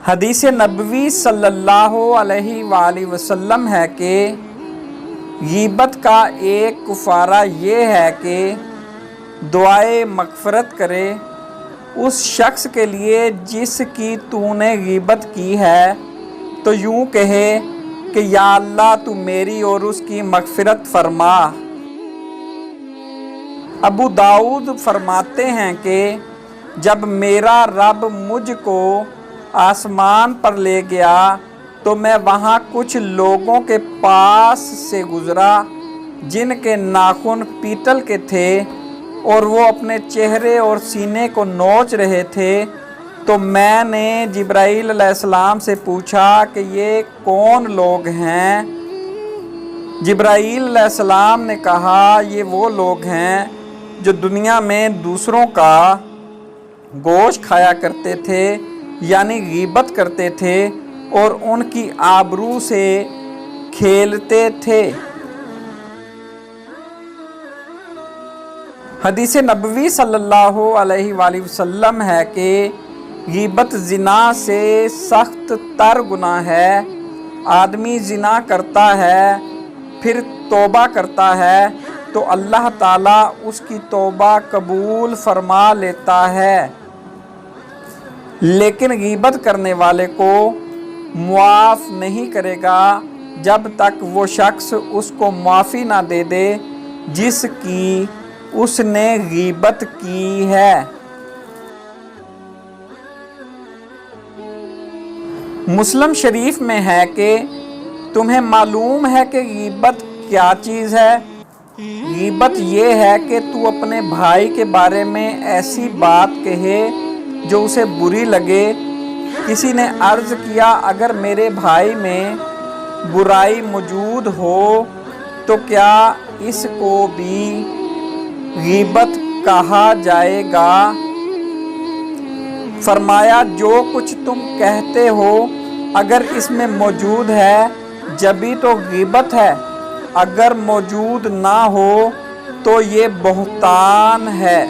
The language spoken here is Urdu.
حدیث نبوی صلی اللہ علیہ وآلہ وسلم ہے کہ غیبت کا ایک کفارہ یہ ہے کہ دعائے مغفرت کرے اس شخص کے لیے جس کی تو نے غیبت کی ہے، تو یوں کہے کہ یا اللہ تو میری اور اس کی مغفرت فرما۔ ابو داؤد فرماتے ہیں کہ جب میرا رب مجھ کو آسمان پر لے گیا تو میں وہاں کچھ لوگوں کے پاس سے گزرا جن کے ناخن پیتل کے تھے اور وہ اپنے چہرے اور سینے کو نوچ رہے تھے، تو میں نے جبرائیل علیہ السلام سے پوچھا کہ یہ کون لوگ ہیں؟ جبرائیل علیہ السلام نے کہا یہ وہ لوگ ہیں جو دنیا میں دوسروں کا گوشت کھایا کرتے تھے، یعنی غیبت کرتے تھے اور ان کی آبرو سے کھیلتے تھے۔ حدیث نبوی صلی اللہ علیہ وآلہ وسلم ہے کہ غیبت زنا سے سخت تر گناہ ہے۔ آدمی زنا کرتا ہے پھر توبہ کرتا ہے تو اللہ تعالیٰ اس کی توبہ قبول فرما لیتا ہے، لیکن غیبت کرنے والے کو معاف نہیں کرے گا جب تک وہ شخص اس کو معافی نہ دے دے جس کی اس نے غیبت کی ہے۔ مسلم شریف میں ہے کہ تمہیں معلوم ہے کہ غیبت کیا چیز ہے؟ غیبت یہ ہے کہ تو اپنے بھائی کے بارے میں ایسی بات کہے جو اسے بری لگے۔ کسی نے عرض کیا اگر میرے بھائی میں برائی موجود ہو تو کیا اس کو بھی غیبت کہا جائے گا؟ فرمایا جو کچھ تم کہتے ہو اگر اس میں موجود ہے جبھی تو غیبت ہے، اگر موجود نہ ہو تو یہ بہتان ہے۔